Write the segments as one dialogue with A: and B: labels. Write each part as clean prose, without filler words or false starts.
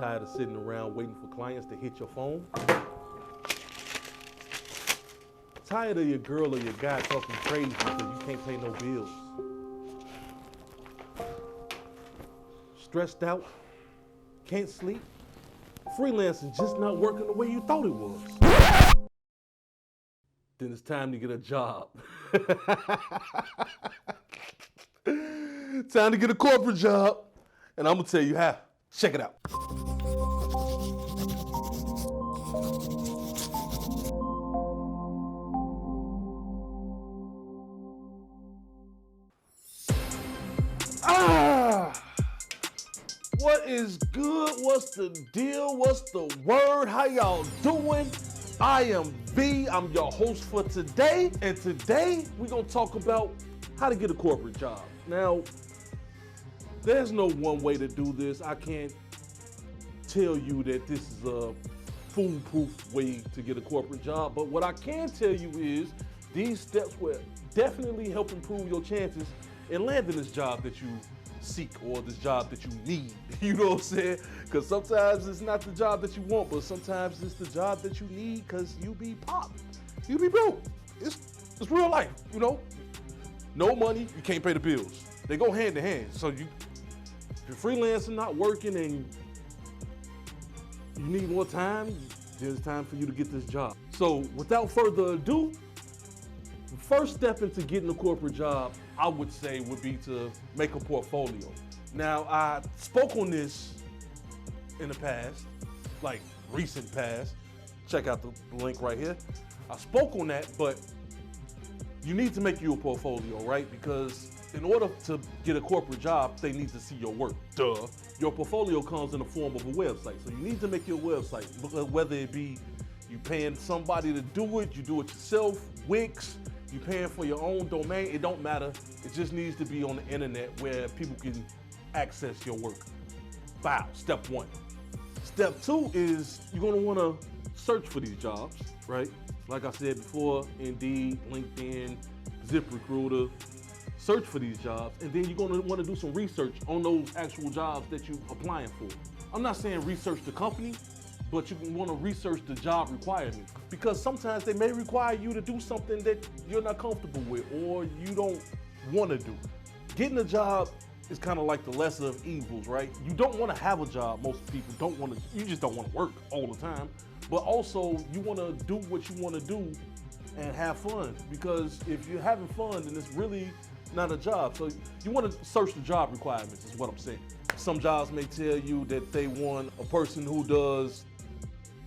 A: Tired of sitting around waiting for clients to hit your phone? Tired of your girl or your guy talking crazy because you can't pay no bills? Stressed out? Can't sleep? Freelancing just not working the way you thought it was? Then it's time to get a job. Time to get a corporate job. And I'm gonna tell you how. Check it out. What is good? What's the deal? What's the word? How y'all doing? I am V, I'm your host for today. And today we're gonna talk about how to get a corporate job. Now, there's no one way to do this. I can't tell you that this is a foolproof way to get a corporate job, but what I can tell you is these steps will definitely help improve your chances in landing this job that you seek or this job that you need. You know what I'm saying? Because sometimes it's not the job that you want, but sometimes it's the job that you need because you be popped. You be broke. It's real life, you know? No money, you can't pay the bills. They go hand in hand. So if you're freelancing, not working, and you need more time, then it's time for you to get this job. So without further ado, the first step into getting a corporate job, I would say, would be to make a portfolio. Now, I spoke on this in the past, like recent past. Check out the link right here. I spoke on that, but you need to make you a portfolio, right? Because in order to get a corporate job, they need to see your work. Duh. Your portfolio comes in the form of a website. So you need to make your website, whether it be you paying somebody to do it, you do it yourself, Wix, you paying for your own domain, it don't matter. It just needs to be on the internet where people can access your work. Wow, step one. Step two is you're gonna wanna search for these jobs, right? Like I said before, Indeed, LinkedIn, ZipRecruiter, search for these jobs, and then you're gonna wanna do some research on those actual jobs that you're applying for. I'm not saying research the company, but you wanna research the job requirements, because sometimes they may require you to do something that you're not comfortable with or you don't wanna do. Getting a job is kind of like the lesser of evils, right? You don't wanna have a job. Most people don't wanna, you just don't wanna work all the time, but also you wanna do what you wanna do and have fun, because if you're having fun, then it's really not a job. So you wanna search the job requirements is what I'm saying. Some jobs may tell you that they want a person who does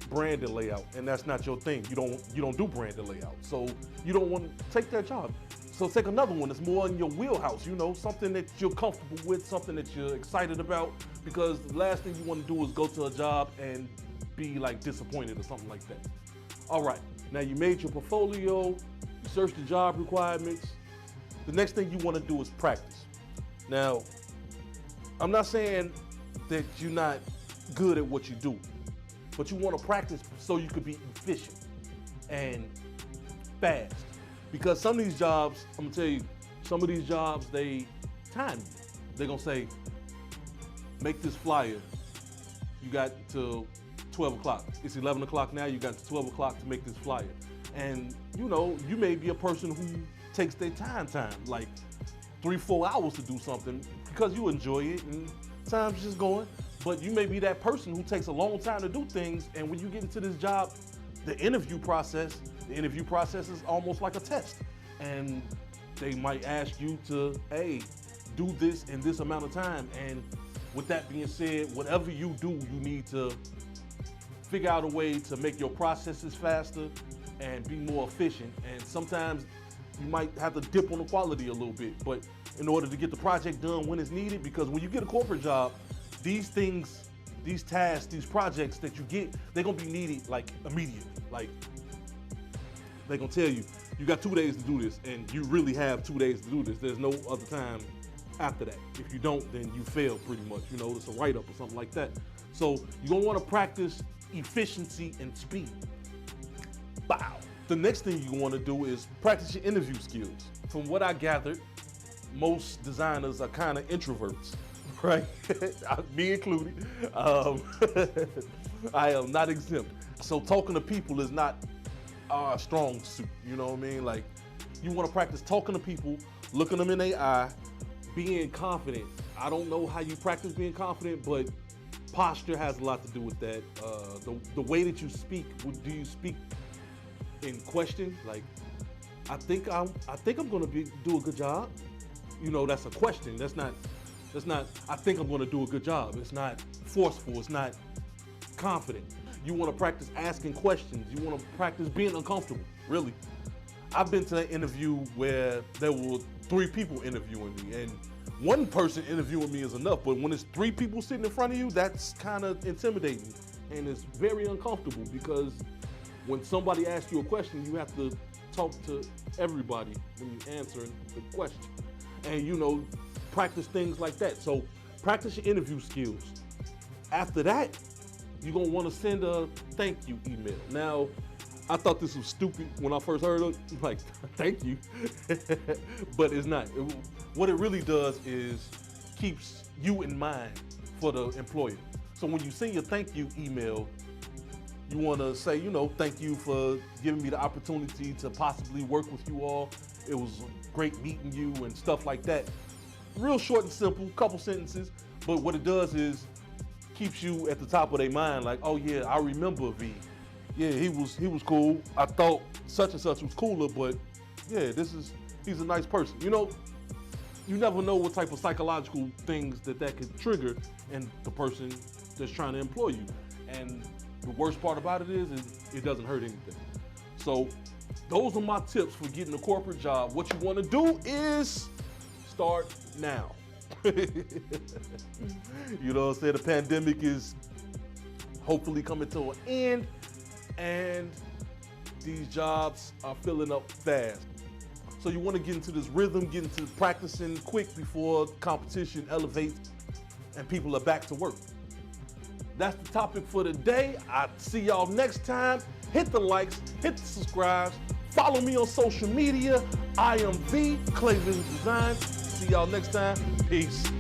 A: branded layout, and that's not your thing. You don't do branded layout, so you don't want to take that job. So take another one that's more in your wheelhouse, you know, something that you're comfortable with, something that you're excited about, because the last thing you want to do is go to a job and be like disappointed or something like that. All right, now you made your portfolio, you searched the job requirements. The next thing you want to do is practice. Now, I'm not saying that you're not good at what you do, but you want to practice so you could be efficient and fast. Because some of these jobs, I'm gonna tell you, some of these jobs, they time you. They're gonna say, make this flyer. You got till 12 o'clock. It's 11 o'clock now, you got to 12 o'clock to make this flyer. And you know, you may be a person who takes their time, like 3-4 hours to do something because you enjoy it and time's just going. But you may be that person who takes a long time to do things, and when you get into this job, the interview process is almost like a test. And they might ask you to, hey, do this in this amount of time. And with that being said, whatever you do, you need to figure out a way to make your processes faster and be more efficient. And sometimes you might have to dip on the quality a little bit, but in order to get the project done when it's needed, because when you get a corporate job, these things, these tasks, these projects that you get, they're gonna be needed like immediately. Like they're gonna tell you, you got 2 days to do this, and you really have 2 days to do this. There's no other time after that. If you don't, then you fail pretty much. You know, it's a write-up or something like that. So you're gonna wanna practice efficiency and speed. Bow. The next thing you wanna do is practice your interview skills. From what I gathered, most designers are kind of introverts. right? Me included. I am not exempt. So talking to people is not our strong suit, you know what I mean? Like, you wanna practice talking to people, looking them in their eye, being confident. I don't know how you practice being confident, but posture has a lot to do with that. The way that you speak, do you speak in question? Like, I think I'm gonna do a good job. You know, that's a question. That's not, I think I'm gonna do a good job. It's not forceful, it's not confident. You wanna practice asking questions. You wanna practice being uncomfortable, really. I've been to that interview where there were 3 people interviewing me, and one person interviewing me is enough, but when it's 3 people sitting in front of you, that's kind of intimidating, and it's very uncomfortable because when somebody asks you a question, you have to talk to everybody when you're answering the question. And you know, practice things like that. So practice your interview skills. After that, you're gonna wanna send a thank you email. Now, I thought this was stupid when I first heard it, like, thank you, but it's not. What it really does is keeps you in mind for the employer. So when you send your thank you email, you wanna say, you know, thank you for giving me the opportunity to possibly work with you all. It was great meeting you and stuff like that. Real short and simple, couple sentences, but what it does is keeps you at the top of their mind, like, oh yeah, I remember V. Yeah, he was cool. I thought such and such was cooler, but yeah, he's a nice person. You know, you never know what type of psychological things that could trigger in the person that's trying to employ you. And the worst part about it is it doesn't hurt anything. So those are my tips for getting a corporate job. What you want to do is start now. You know what I'm saying? The pandemic is hopefully coming to an end, and these jobs are filling up fast. So you want to get into this rhythm, get into practicing quick before competition elevates and people are back to work. That's the topic for today. I'll see y'all next time. Hit the likes, hit the subscribes, follow me on social media. I am V, Clay Visual Design. See y'all next time. Peace.